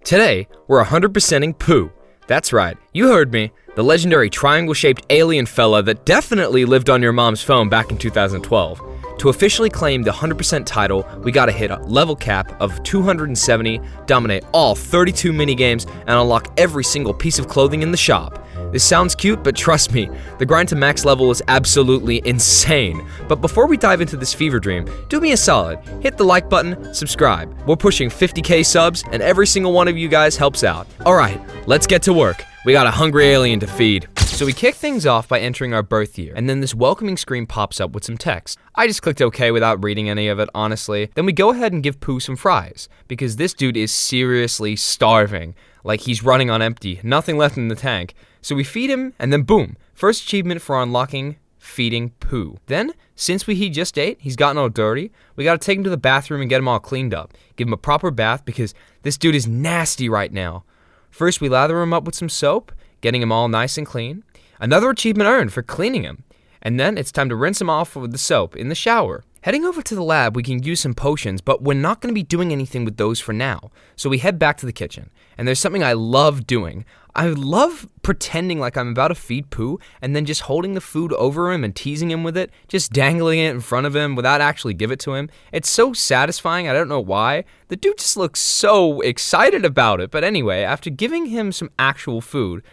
Today, we're 100%ing POU. That's right, you heard me. The legendary triangle-shaped alien fella that definitely lived on your mom's phone back in 2012. To officially claim the 100% title, we gotta hit a level cap of 270, dominate all 32 minigames, and unlock every single piece of clothing in the shop. This sounds cute, but trust me, the grind to max level is absolutely insane. But before we dive into this fever dream, do me a solid, hit the like button, subscribe. We're pushing 50k subs, and every single one of you guys helps out. Alright, let's get to work. We got a hungry alien to feed. So we kick things off by entering our birth year, and then this welcoming screen pops up with some text. I just clicked OK without reading any of it, honestly. Then we go ahead and give POU some fries, because this dude is seriously starving. Like he's running on empty, nothing left in the tank. So we feed him, and then boom, first achievement for unlocking feeding POU. Then, since he just ate, he's gotten all dirty, we gotta take him to the bathroom and get him all cleaned up. Give him a proper bath because this dude is nasty right now. First, we lather him up with some soap, getting him all nice and clean. Another achievement earned for cleaning him. And then it's time to rinse him off with the soap in the shower. Heading over to the lab, we can use some potions, but we're not going to be doing anything with those for now. So we head back to the kitchen. And there's something I love doing. I love pretending like I'm about to feed POU and then just holding the food over him and teasing him with it, just dangling it in front of him without actually give it to him. It's so satisfying, I don't know why. The dude just looks so excited about it. But anyway, after giving him some actual food,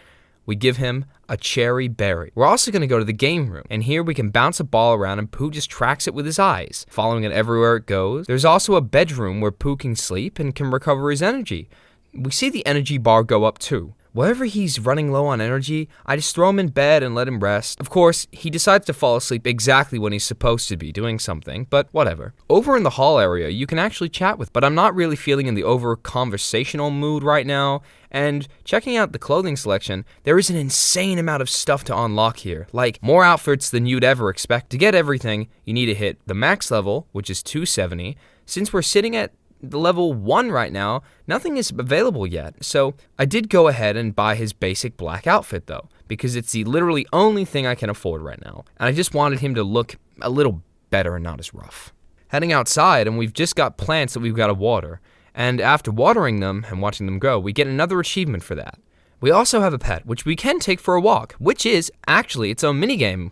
we give him a cherry berry. We're also going to go to the game room, and here we can bounce a ball around and POU just tracks it with his eyes, following it everywhere it goes. There's also a bedroom where POU can sleep and can recover his energy. We see the energy bar go up too. Wherever he's running low on energy, I just throw him in bed and let him rest. Of course, he decides to fall asleep exactly when he's supposed to be doing something, but whatever. Over in the hall area, you can actually chat with, but I'm not really feeling in the over-conversational mood right now. And checking out the clothing selection, there is an insane amount of stuff to unlock here, like more outfits than you'd ever expect. To get everything, you need to hit the max level, which is 270. Since we're sitting at the level 1 right now, nothing is available yet. So I did go ahead and buy his basic black outfit though, because it's the literally only thing I can afford right now. And I just wanted him to look a little better and not as rough. Heading outside, and we've just got plants that we've got to water. And after watering them and watching them grow, we get another achievement for that. We also have a pet, which we can take for a walk, which is actually its own minigame.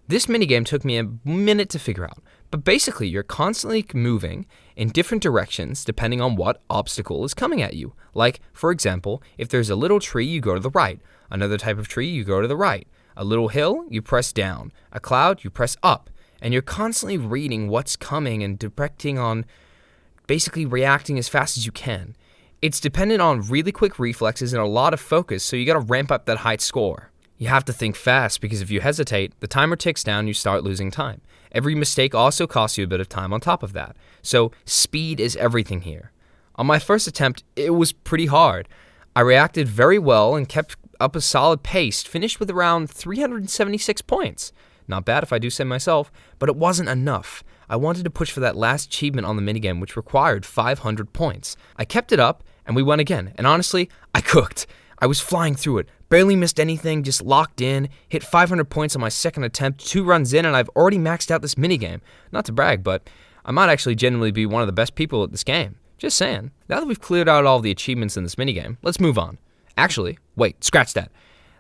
This minigame took me a minute to figure out, but basically you're constantly moving in different directions depending on what obstacle is coming at you. Like, for example, if there's a little tree, you go to the right. Another type of tree, you go to the right. A little hill, you press down. A cloud, you press up. And you're constantly reading what's coming and directing on basically reacting as fast as you can. It's dependent on really quick reflexes and a lot of focus, so you gotta ramp up that high score. You have to think fast because if you hesitate, the timer ticks down and you start losing time. Every mistake also costs you a bit of time on top of that. So speed is everything here. On my first attempt, it was pretty hard. I reacted very well and kept up a solid pace, finished with around 376 points. Not bad if I do say myself, but it wasn't enough. I wanted to push for that last achievement on the minigame, which required 500 points. I kept it up, and we went again, and honestly, I cooked. I was flying through it, barely missed anything, just locked in, hit 500 points on my second attempt, 2 runs in, and I've already maxed out this minigame. Not to brag, but I might actually genuinely be one of the best people at this game. Just saying. Now that we've cleared out all the achievements in this minigame, let's move on. Actually, wait, scratch that.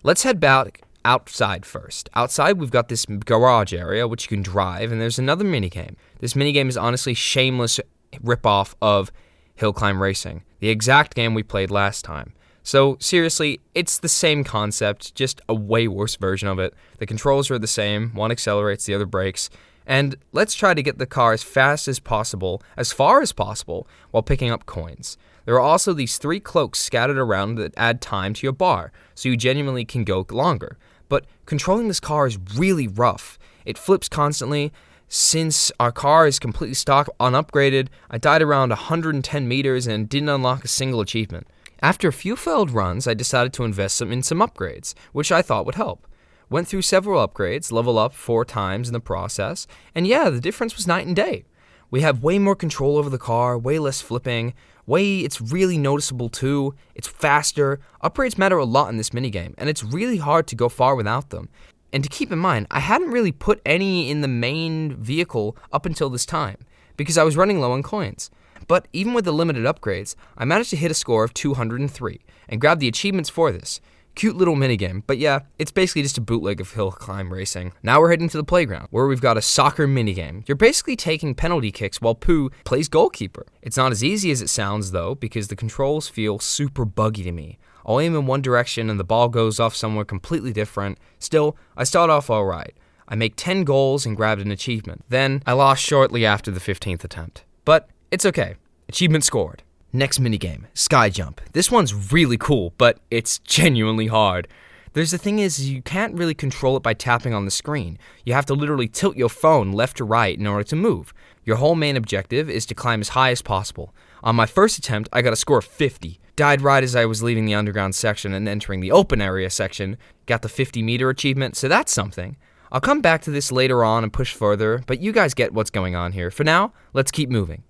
Let's head back outside first. Outside, we've got this garage area, which you can drive, and there's another minigame. This minigame is honestly shameless ripoff of Hill Climb Racing, the exact game we played last time. So seriously, it's the same concept, just a way worse version of it. The controls are the same, one accelerates, the other brakes. And let's try to get the car as fast as possible, as far as possible, while picking up coins. There are also these 3 cloaks scattered around that add time to your bar, so you genuinely can go longer. But controlling this car is really rough. It flips constantly. Since our car is completely stock unupgraded, I died around 110 meters and didn't unlock a single achievement. After a few failed runs, I decided to invest in some upgrades, which I thought would help. Went through several upgrades, level up 4 times in the process, and yeah, the difference was night and day. We have way more control over the car, way less flipping, it's really noticeable too, it's faster. Upgrades matter a lot in this minigame, and it's really hard to go far without them. And to keep in mind, I hadn't really put any in the main vehicle up until this time, because I was running low on coins. but even with the limited upgrades, I managed to hit a score of 203 and grab the achievements for this. Cute little minigame, but yeah, it's basically just a bootleg of hill climb racing. Now we're heading to the playground, where we've got a soccer minigame. You're basically taking penalty kicks while Pooh plays goalkeeper. It's not as easy as it sounds though, because the controls feel super buggy to me. I'll aim in one direction and the ball goes off somewhere completely different. Still, I start off alright. I make 10 goals and grabbed an achievement. Then, I lost shortly after the 15th attempt. But, it's okay. Achievement scored. Next minigame, Sky Jump. This one's really cool, but it's genuinely hard. The thing is, you can't really control it by tapping on the screen. You have to literally tilt your phone left to right in order to move. Your whole main objective is to climb as high as possible. On my first attempt, I got a score of 50. Died right as I was leaving the underground section and entering the open area section. Got the 50-meter achievement, so that's something. I'll come back to this later on and push further, but you guys get what's going on here. For now, let's keep moving.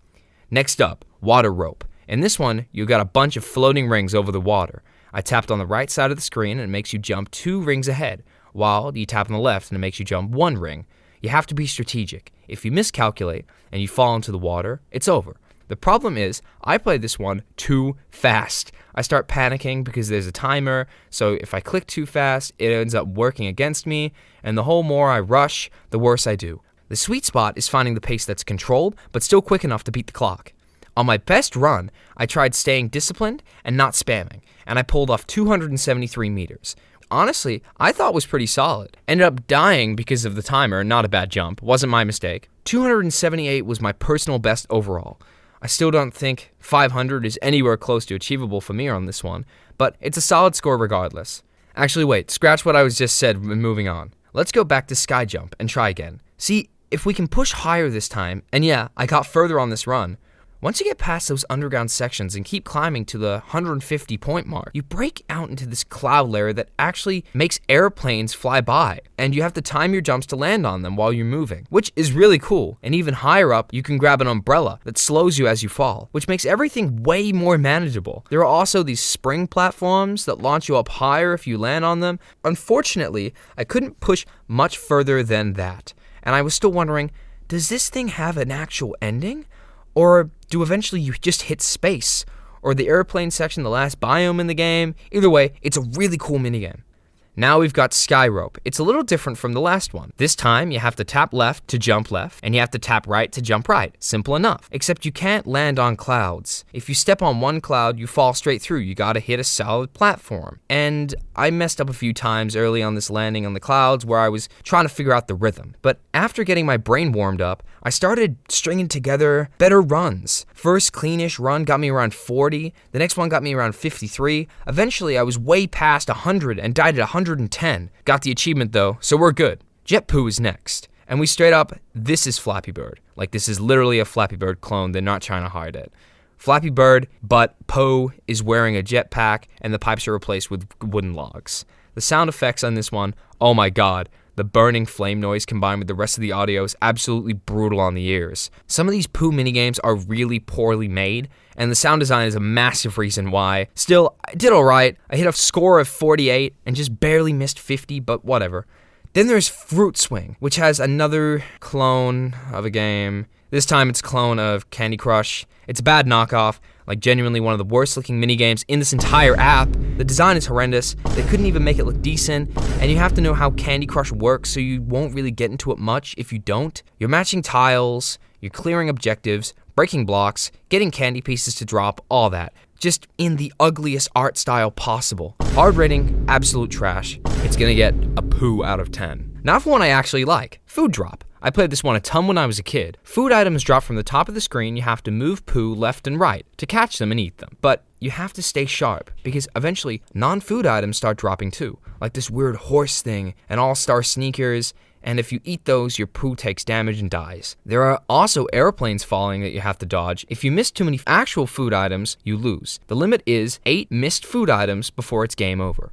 Next up, Water Rope. In this one, you got a bunch of floating rings over the water. I tapped on the right side of the screen and it makes you jump 2 rings ahead, while you tap on the left and it makes you jump 1 ring. You have to be strategic. If you miscalculate and you fall into the water, it's over. The problem is, I played this one too fast. I start panicking because there's a timer, so if I click too fast, it ends up working against me, and the more I rush, the worse I do. The sweet spot is finding the pace that's controlled, but still quick enough to beat the clock. On my best run, I tried staying disciplined and not spamming, and I pulled off 273 meters. Honestly, I thought was pretty solid. Ended up dying because of the timer, not a bad jump, wasn't my mistake. 278 was my personal best overall. I still don't think 500 is anywhere close to achievable for me on this one, but it's a solid score regardless. Actually wait, scratch what I was just said and moving on. Let's go back to Sky Jump and try again. See, if we can push higher this time, and yeah, I got further on this run. Once you get past those underground sections and keep climbing to the 150 point mark, you break out into this cloud layer that actually makes airplanes fly by, and you have to time your jumps to land on them while you're moving, which is really cool. And even higher up, you can grab an umbrella that slows you as you fall, which makes everything way more manageable. There are also these spring platforms that launch you up higher if you land on them. Unfortunately, I couldn't push much further than that, and I was still wondering, does this thing have an actual ending? Or do eventually you just hit space? Or the airplane section, the last biome in the game? Either way, it's a really cool minigame. Now we've got Sky Rope. It's a little different from the last one. This time, you have to tap left to jump left, and you have to tap right to jump right. Simple enough. Except you can't land on clouds. If you step on one cloud, you fall straight through. You gotta hit a solid platform. And I messed up a few times early on this landing on the clouds where I was trying to figure out the rhythm. But after getting my brain warmed up, I started stringing together better runs. First cleanish run got me around 40. The next one got me around 53. Eventually, I was way past 100 and died at 110. Got the achievement though, so we're good. Jet Poo is next. And we straight up, this is Flappy Bird. Like, this is literally a Flappy Bird clone. They're not trying to hide it. Flappy Bird, but POU is wearing a jetpack and the pipes are replaced with wooden logs. The sound effects on this one, oh my god. The burning flame noise combined with the rest of the audio is absolutely brutal on the ears. Some of these Pooh minigames are really poorly made, and the sound design is a massive reason why. Still, I did alright. I hit a score of 48 and just barely missed 50, but whatever. Then there's Fruit Swing, which has another clone of a game. This time it's a clone of Candy Crush. It's a bad knockoff, like genuinely one of the worst looking minigames in this entire app. The design is horrendous, they couldn't even make it look decent, and you have to know how Candy Crush works so you won't really get into it much if you don't. You're matching tiles, you're clearing objectives, breaking blocks, getting candy pieces to drop, all that. Just in the ugliest art style possible. Hard rating, absolute trash. It's gonna get a POU out of 10. Now for one I actually like, Food Drop. I played this one a ton when I was a kid. Food items drop from the top of the screen, you have to move POU left and right to catch them and eat them. But you have to stay sharp, because eventually non-food items start dropping too. Like this weird horse thing and all-star sneakers, and if you eat those, your POU takes damage and dies. There are also airplanes falling that you have to dodge. If you miss too many actual food items, you lose. The limit is 8 missed food items before it's game over.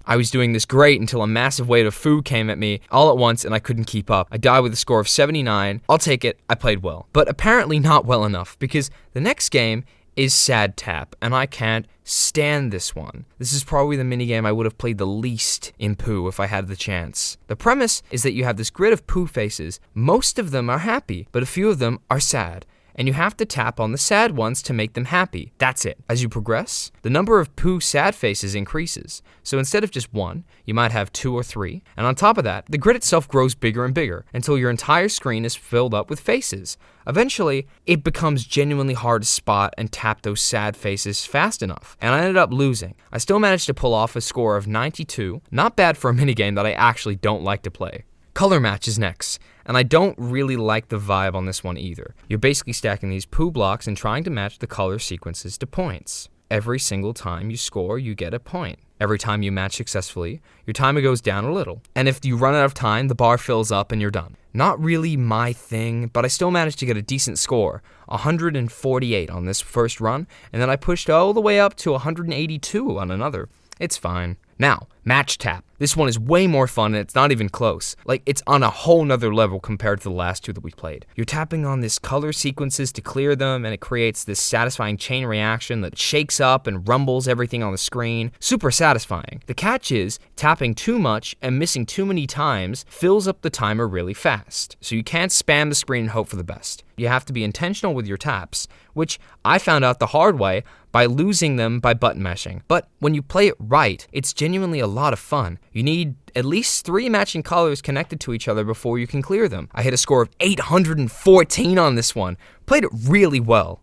I was doing this great until a massive wave of food came at me all at once and I couldn't keep up. I died with a score of 79. I'll take it, I played well. But apparently not well enough, because the next game is Sad Tap, and I can't stand this one. This is probably the minigame I would have played the least in POU if I had the chance. The premise is that you have this grid of POU faces. Most of them are happy, but a few of them are sad. and you have to tap on the sad ones to make them happy. That's it. As you progress, the number of POU sad faces increases. So instead of just one, you might have 2 or 3, and on top of that, the grid itself grows bigger and bigger until your entire screen is filled up with faces. Eventually, it becomes genuinely hard to spot and tap those sad faces fast enough, and I ended up losing. I still managed to pull off a score of 92, not bad for a minigame that I actually don't like to play. Color match is next, and I don't really like the vibe on this one either. You're basically stacking these POU blocks and trying to match the color sequences to points. Every single time you score, you get a point. Every time you match successfully, your timer goes down a little. And if you run out of time, the bar fills up and you're done. Not really my thing, but I still managed to get a decent score, 148 on this first run, and then I pushed all the way up to 182 on another. It's fine. Now, match tap. This one is way more fun and it's not even close. Like, it's on a whole nother level compared to the last two that we played. You're tapping on this color sequences to clear them, and it creates this satisfying chain reaction that shakes up and rumbles everything on the screen. Super satisfying. The catch is, tapping too much and missing too many times fills up the timer really fast. So you can't spam the screen and hope for the best. You have to be intentional with your taps, which I found out the hard way by losing them by button mashing. But when you play it right, it's genuinely a lot of fun. You need at least 3 matching colors connected to each other before you can clear them. I hit a score of 814 on this one. Played it really well.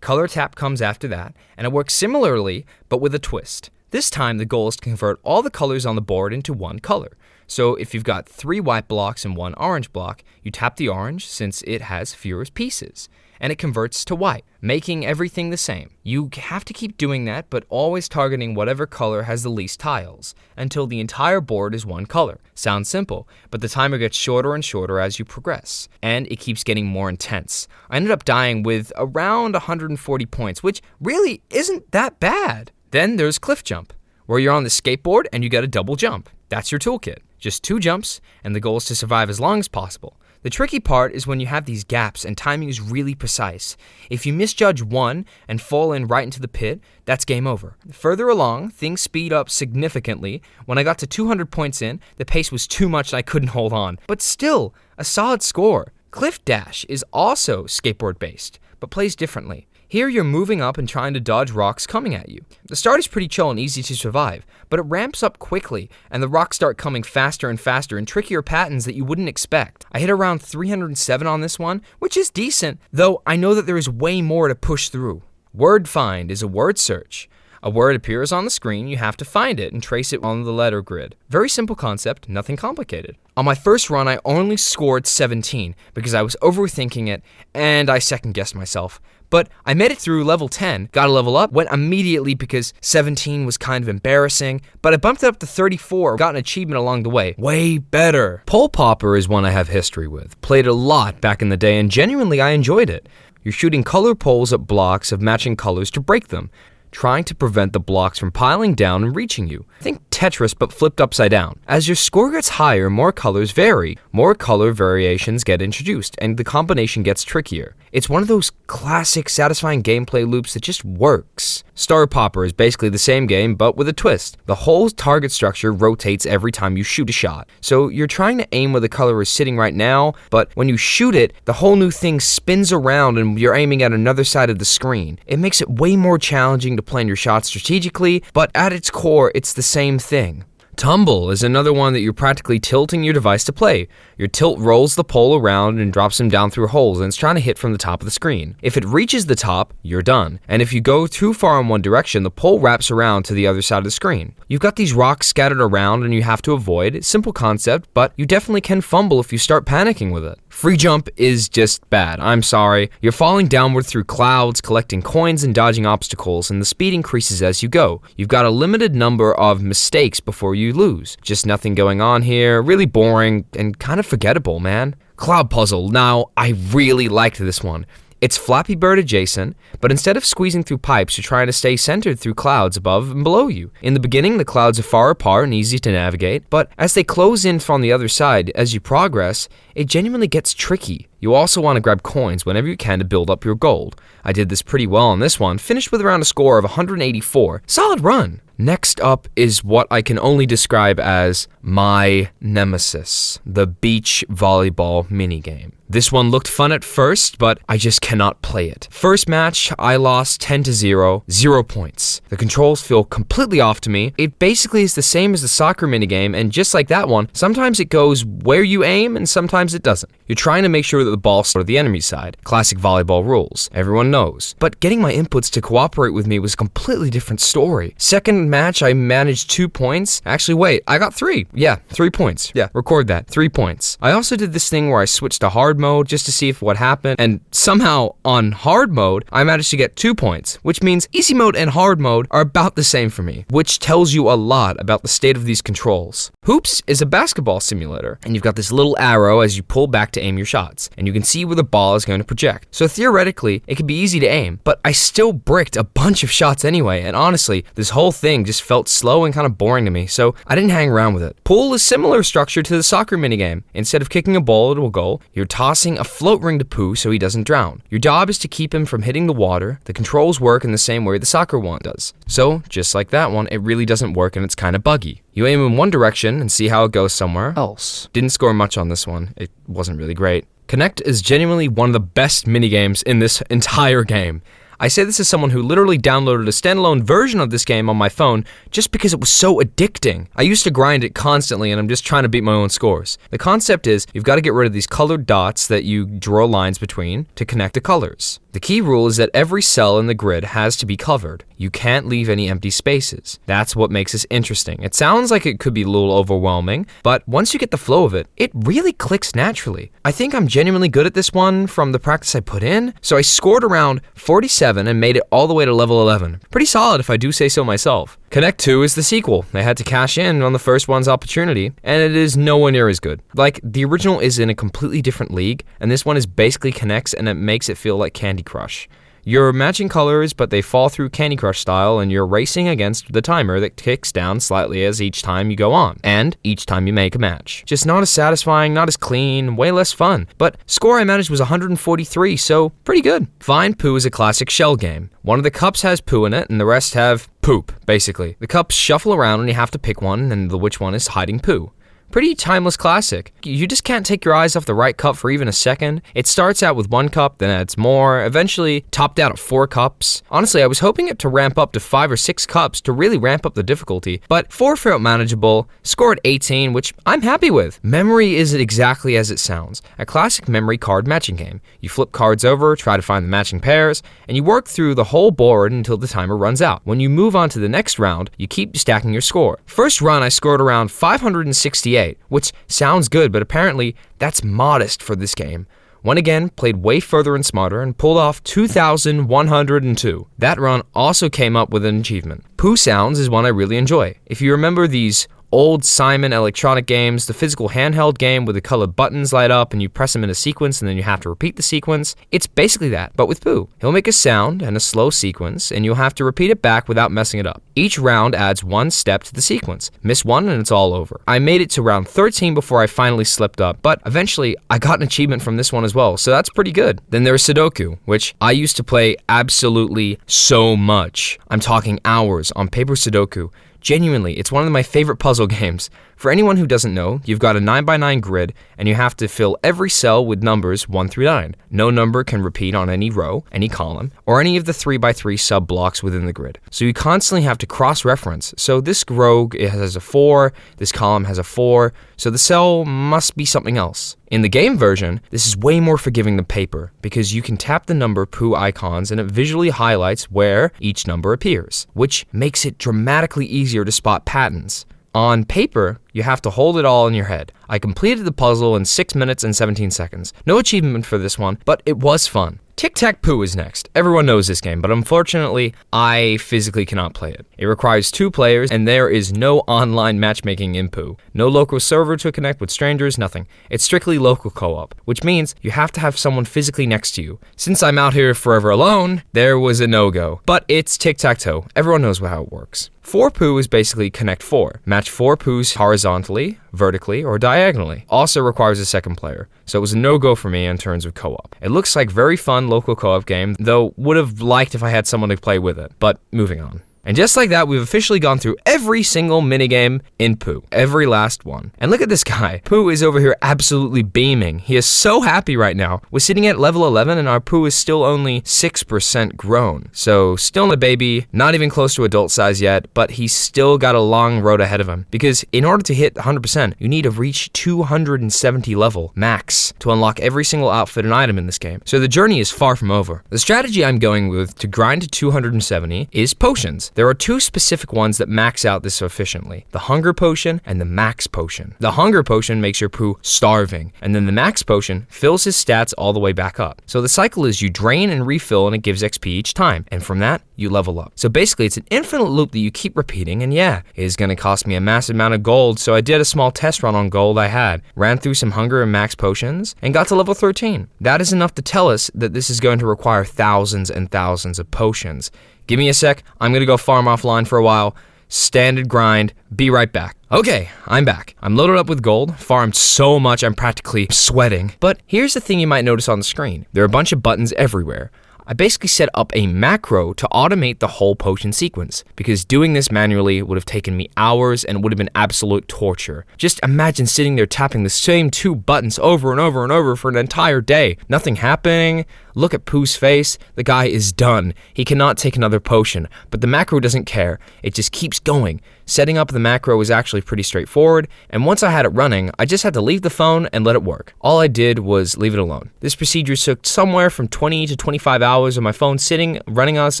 Color tap comes after that, and it works similarly, but with a twist. This time, the goal is to convert all the colors on the board into one color. So if you've got 3 white blocks and 1 orange block, you tap the orange since it has fewer pieces, and it converts to white, making everything the same. You have to keep doing that, but always targeting whatever color has the least tiles, until the entire board is one color. Sounds simple, but the timer gets shorter and shorter as you progress, and it keeps getting more intense. I ended up dying with around 140 points, which really isn't that bad. Then there's cliff jump, where you're on the skateboard and you get a double jump. That's your toolkit. Just 2 jumps, and the goal is to survive as long as possible. The tricky part is when you have these gaps and timing is really precise. If you misjudge one and fall in right into the pit, that's game over. Further along, things speed up significantly. When I got to 200 points in, the pace was too much and I couldn't hold on. But still, a solid score. Cliff Dash is also skateboard-based, but plays differently. Here you're moving up and trying to dodge rocks coming at you. The start is pretty chill and easy to survive, but it ramps up quickly, and the rocks start coming faster and faster in trickier patterns that you wouldn't expect. I hit around 307 on this one, which is decent, though I know that there is way more to push through. Word find is a word search. A word appears on the screen, you have to find it and trace it on the letter grid. Very simple concept, nothing complicated. On my first run, I only scored 17 because I was overthinking it and I second-guessed myself. But I made it through level 10, got a level up, went immediately because 17 was kind of embarrassing, but I bumped it up to 34, got an achievement along the way. Way better. Pole Popper is one I have history with. Played a lot back in the day and genuinely I enjoyed it. You're shooting color poles at blocks of matching colors to break them, trying to prevent the blocks from piling down and reaching you. Think Tetris but flipped upside down. As your score gets higher, more colors vary, more color variations get introduced, and the combination gets trickier. It's one of those classic, satisfying gameplay loops that just works. Star Popper is basically the same game, but with a twist. The whole target structure rotates every time you shoot a shot. So you're trying to aim where the color is sitting right now, but when you shoot it, the whole new thing spins around and you're aiming at another side of the screen. It makes it way more challenging to plan your shots strategically, but at its core, it's the same thing. Tumble is another one that you're practically tilting your device to play. Your tilt rolls the pole around and drops them down through holes, and it's trying to hit from the top of the screen. If it reaches the top, you're done. And if you go too far in one direction, the pole wraps around to the other side of the screen. You've got these rocks scattered around and you have to avoid. Simple concept, but you definitely can fumble if you start panicking with it. Free jump is just bad. I'm sorry. You're falling downward through clouds, collecting coins and dodging obstacles, and the speed increases as you go. You've got a limited number of mistakes before you lose. Just nothing going on here, really boring and kind of forgettable, man. Cloud Puzzle. Now, I really liked this one. It's Flappy Bird adjacent, but instead of squeezing through pipes, you're trying to stay centered through clouds above and below you. In the beginning, the clouds are far apart and easy to navigate, but as they close in from the other side, as you progress, it genuinely gets tricky. You also want to grab coins whenever you can to build up your gold. I did this pretty well on this one, finished with around a score of 184. Solid run. Next up is what I can only describe as my nemesis, the beach volleyball minigame. This one looked fun at first, but I just cannot play it. First match, I lost 10-0, 0 points. The controls feel completely off to me. It basically is the same as the soccer minigame, and just like that one, sometimes it goes where you aim and sometimes it doesn't. You're trying to make sure that the ball starts to the enemy side. Classic volleyball rules. Everyone knows. But getting my inputs to cooperate with me was a completely different story. Second match, I managed 2 points. Actually, wait, I got 3. Yeah, 3 points. Yeah, record that. 3 points. I also did this thing where I switched to hard mode just to see if what happened, and somehow on hard mode, I managed to get 2 points, which means easy mode and hard mode are about the same for me, which tells you a lot about the state of these controls. Hoops is a basketball simulator, and you've got this little arrow as you pull back to aim your shots, and you can see where the ball is going to project. So theoretically, it could be easy to aim, but I still bricked a bunch of shots anyway, and honestly, this whole thing just felt slow and kind of boring to me, so I didn't hang around with it. Pool is similar structure to the soccer minigame. Instead of kicking a ball to a goal, you're tossing a float ring to Pooh so he doesn't drown. Your job is to keep him from hitting the water. The controls work in the same way the soccer one does. So, just like that one, it really doesn't work and it's kind of buggy. You aim in one direction and see how it goes somewhere else. Didn't score much on this one. It wasn't really great. Connect is genuinely one of the best minigames in this entire game. I say this as someone who literally downloaded a standalone version of this game on my phone just because it was so addicting. I used to grind it constantly and I'm just trying to beat my own scores. The concept is you've got to get rid of these colored dots that you draw lines between to connect the colors. The key rule is that every cell in the grid has to be covered. You can't leave any empty spaces. That's what makes this interesting. It sounds like it could be a little overwhelming, but once you get the flow of it, it really clicks naturally. I think I'm genuinely good at this one from the practice I put in, so I scored around 47 and made it all the way to level 11. Pretty solid if I do say so myself. Connect 2 is the sequel. They had to cash in on the first one's opportunity, and it is nowhere near as good. Like, the original is in a completely different league, and this one is basically Connects, and it makes it feel like Candy Crush. You're matching colors, but they fall through Candy Crush style, and you're racing against the timer that ticks down slightly as each time you go on, and each time you make a match. Just not as satisfying, not as clean, way less fun. But score I managed was 143, so pretty good. Find Pooh is a classic shell game. One of the cups has poo in it, and the rest have poop, basically. The cups shuffle around, and you have to pick one, and which one is hiding poo. Pretty timeless classic. You just can't take your eyes off the right cup for even a second. It starts out with 1 cup, then adds more, eventually topped out at 4 cups. Honestly, I was hoping it to ramp up to 5 or 6 cups to really ramp up the difficulty, but 4 felt manageable, scored 18, which I'm happy with. Memory is exactly as it sounds, a classic memory card matching game. You flip cards over, try to find the matching pairs, and you work through the whole board until the timer runs out. When you move on to the next round, you keep stacking your score. First run, I scored around 568. Which sounds good, but apparently that's modest for this game. One again played way further and smarter and pulled off 2,102. That run also came up with an achievement. Pooh Sounds is one I really enjoy. If you remember these old Simon electronic games, the physical handheld game where the colored buttons light up and you press them in a sequence and then you have to repeat the sequence, it's basically that, but with Pooh. He'll make a sound and a slow sequence, and you'll have to repeat it back without messing it up. Each round adds 1 step to the sequence. Miss one and it's all over. I made it to round 13 before I finally slipped up, but eventually I got an achievement from this one as well, so that's pretty good. Then there's Sudoku, which I used to play absolutely so much. I'm talking hours on paper Sudoku. Genuinely, it's one of my favorite puzzle games. For anyone who doesn't know, you've got a 9x9 grid, and you have to fill every cell with numbers 1 through 9. No number can repeat on any row, any column, or any of the 3x3 sub-blocks within the grid. So you constantly have to cross-reference. So this row has a 4, this column has a 4, so the cell must be something else. In the game version, this is way more forgiving than paper, because you can tap the number Pooh icons and it visually highlights where each number appears, which makes it dramatically easier to spot patterns. On paper, you have to hold it all in your head. I completed the puzzle in 6 minutes and 17 seconds. No achievement for this one, but it was fun. Tic-Tac-Poo is next. Everyone knows this game, but unfortunately, I physically cannot play it. It requires 2 players, and there is no online matchmaking in Pooh. No local server to connect with strangers, nothing. It's strictly local co-op, which means you have to have someone physically next to you. Since I'm out here forever alone, there was a no-go. But it's tic-tac-toe. Everyone knows how it works. 4 Pooh is basically connect 4. Match 4 Poohs horizontally, vertically, or diagonally. Also requires a second player, so it was a no-go for me in terms of co-op. It looks like very fun local co-op game, though would have liked if I had someone to play with it. But moving on. And just like that, we've officially gone through every single minigame in POU. Every last one. And look at this guy. POU is over here absolutely beaming. He is so happy right now. We're sitting at level 11 and our POU is still only 6% grown. So still a baby, not even close to adult size yet, but he's still got a long road ahead of him. Because in order to hit 100%, you need to reach 270 level max to unlock every single outfit and item in this game. So the journey is far from over. The strategy I'm going with to grind to 270 is potions. There are two specific ones that max out this efficiently. The hunger potion and the max potion. The hunger potion makes your POU starving, and then the max potion fills his stats all the way back up. So the cycle is you drain and refill and it gives XP each time, and from that, you level up. So basically it's an infinite loop that you keep repeating, and yeah, it is going to cost me a massive amount of gold, so I did a small test run on gold I had, ran through some hunger and max potions, and got to level 13. That is enough to tell us that this is going to require thousands and thousands of potions. Give me a sec, I'm gonna go farm offline for a while, standard grind, be right back. Okay, I'm back. I'm loaded up with gold, farmed so much I'm practically sweating. But here's the thing you might notice on the screen. There are a bunch of buttons everywhere. I basically set up a macro to automate the whole potion sequence, because doing this manually would have taken me hours and would have been absolute torture. Just imagine sitting there tapping the same two buttons over and over and over for an entire day. Nothing happening. Look at POU's face. The guy is done. He cannot take another potion, but the macro doesn't care. It just keeps going. Setting up the macro was actually pretty straightforward, and once I had it running, I just had to leave the phone and let it work. All I did was leave it alone. This procedure took somewhere from 20 to 25 hours of my phone sitting, running on its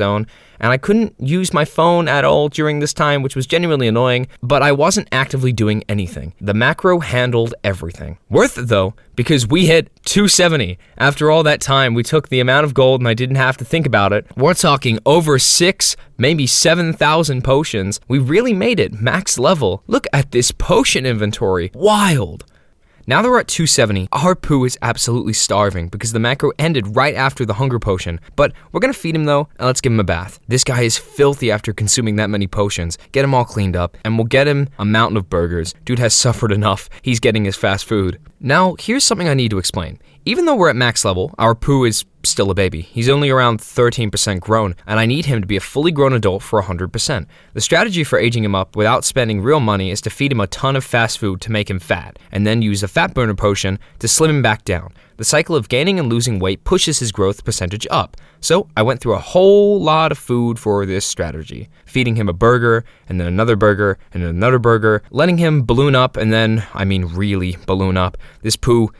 own, and I couldn't use my phone at all during this time, which was genuinely annoying, but I wasn't actively doing anything. The macro handled everything. Worth it though, because we hit 270. After all that time, we took the amount of gold and I didn't have to think about it. We're talking over 6, maybe 7,000 potions. We really made it max level. Look at this potion inventory. Wild. Now that we're at 270, our POU is absolutely starving because the macro ended right after the hunger potion. But we're gonna feed him though, and let's give him a bath. This guy is filthy after consuming that many potions. Get him all cleaned up, and we'll get him a mountain of burgers. Dude has suffered enough. He's getting his fast food. Now, here's something I need to explain. Even though we're at max level, our POU is still a baby. He's only around 13% grown, and I need him to be a fully grown adult for 100%. The strategy for aging him up without spending real money is to feed him a ton of fast food to make him fat, and then use a fat burner potion to slim him back down. The cycle of gaining and losing weight pushes his growth percentage up. So I went through a whole lot of food for this strategy. Feeding him a burger, and then another burger, and another burger, letting him balloon up, and then, really balloon up. This POU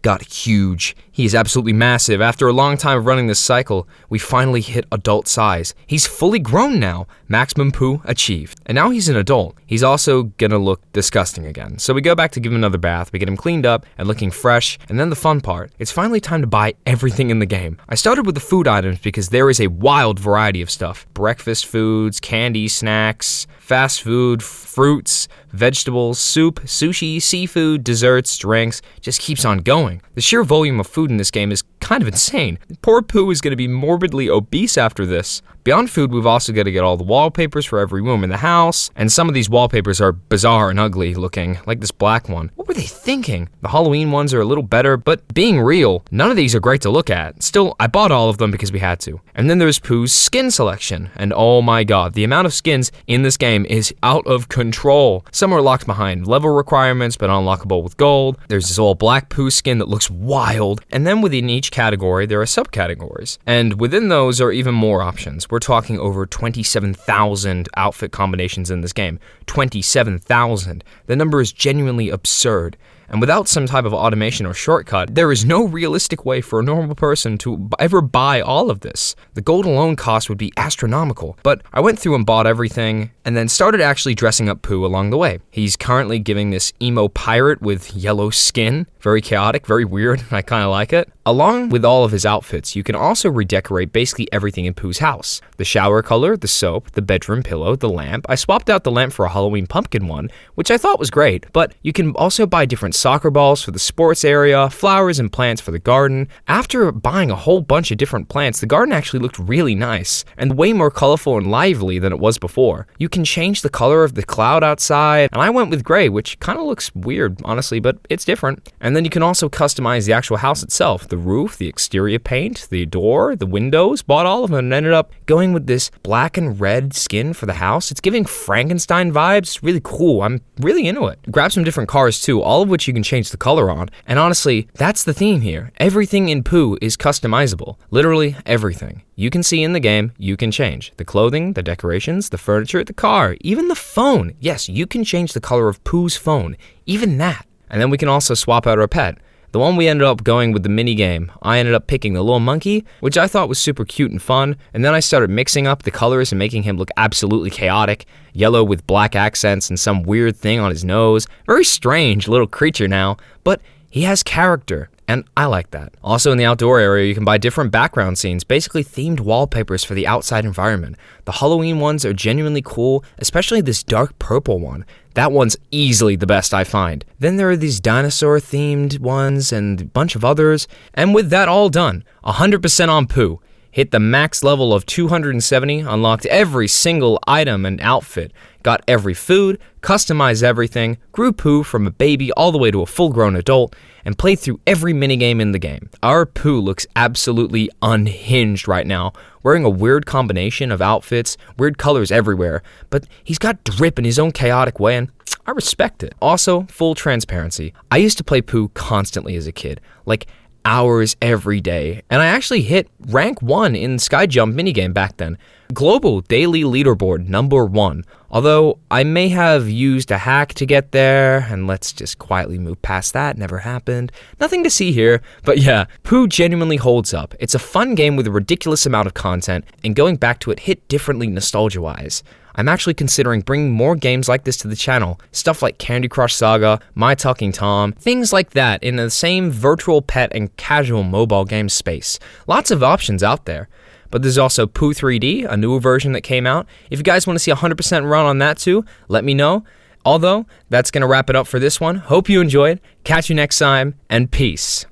got huge. He is absolutely massive. After a long time of running this cycle, we finally hit adult size. He's fully grown now. Maximum POU achieved. And now he's an adult. He's also gonna look disgusting again. So we go back to give him another bath, we get him cleaned up and looking fresh, and then the fun part. It's finally time to buy everything in the game. I started with the food items because there is a wild variety of stuff. Breakfast foods, candy, snacks, fast food, fruits, vegetables, soup, sushi, seafood, desserts, drinks, just keeps on going. The sheer volume of food in this game is kind of insane. Poor POU is going to be morbidly obese after this. Beyond food, we've also got to get all the wallpapers for every room in the house, and some of these wallpapers are bizarre and ugly looking, like this black one. What were they thinking? The Halloween ones are a little better, but being real, none of these are great to look at. Still, I bought all of them because we had to. And then there's POU's skin selection, and oh my god, the amount of skins in this game is out of control. Some are locked behind level requirements, but unlockable with gold. There's this all black POU skin that looks wild, and then within each category, there are subcategories, and within those are even more options. We're talking over 27,000 outfit combinations in this game. 27,000. The number is genuinely absurd. And without some type of automation or shortcut, there is no realistic way for a normal person to ever buy all of this. The gold alone cost would be astronomical, but I went through and bought everything, and then started actually dressing up POU along the way. He's currently giving this emo pirate with yellow skin. Very chaotic, very weird, I kinda like it. Along with all of his outfits, you can also redecorate basically everything in POU's house. The shower color, the soap, the bedroom pillow, the lamp. I swapped out the lamp for a Halloween pumpkin one, which I thought was great, but you can also buy different soccer balls for the sports area, flowers and plants for the garden. After buying a whole bunch of different plants, the garden actually looked really nice and way more colorful and lively than it was before. You can change the color of the cloud outside, and I went with gray, which kind of looks weird, honestly, but it's different. And then you can also customize the actual house itself, the roof, the exterior paint, the door, the windows. Bought all of them and ended up going with this black and red skin for the house. It's giving Frankenstein vibes. It's really cool. I'm really into it. Grab some different cars too, all of which you can change the color on. And honestly, that's the theme here. Everything in POU is customizable. Literally everything. You can see in the game, you can change. The clothing, the decorations, the furniture, the car, even the phone. Yes, you can change the color of POU's phone. Even that. And then we can also swap out our pet. The one we ended up going with the mini game, I ended up picking the little monkey, which I thought was super cute and fun, and then I started mixing up the colors and making him look absolutely chaotic, yellow with black accents and some weird thing on his nose. Very strange little creature now, but he has character, and I like that. Also in the outdoor area, you can buy different background scenes, basically themed wallpapers for the outside environment. The Halloween ones are genuinely cool, especially this dark purple one. That one's easily the best I find. Then there are these dinosaur-themed ones and a bunch of others. And with that all done, 100% on POU. Hit the max level of 270, unlocked every single item and outfit, got every food, customized everything, grew POU from a baby all the way to a full-grown adult, and played through every minigame in the game. Our POU looks absolutely unhinged right now, wearing a weird combination of outfits, weird colors everywhere, but he's got drip in his own chaotic way, and I respect it. Also, full transparency. I used to play POU constantly as a kid, like hours every day, and I actually hit rank 1 in Sky Jump minigame back then. Global daily leaderboard #1. Although I may have used a hack to get there, and let's just quietly move past that, never happened. Nothing to see here, but yeah, POU genuinely holds up. It's a fun game with a ridiculous amount of content, and going back to it hit differently nostalgia-wise. I'm actually considering bringing more games like this to the channel, stuff like Candy Crush Saga, My Talking Tom, things like that in the same virtual pet and casual mobile game space. Lots of options out there. But there's also POU 3D, a newer version that came out. If you guys want to see 100% run on that too, let me know. Although, that's going to wrap it up for this one. Hope you enjoyed. Catch you next time, and peace.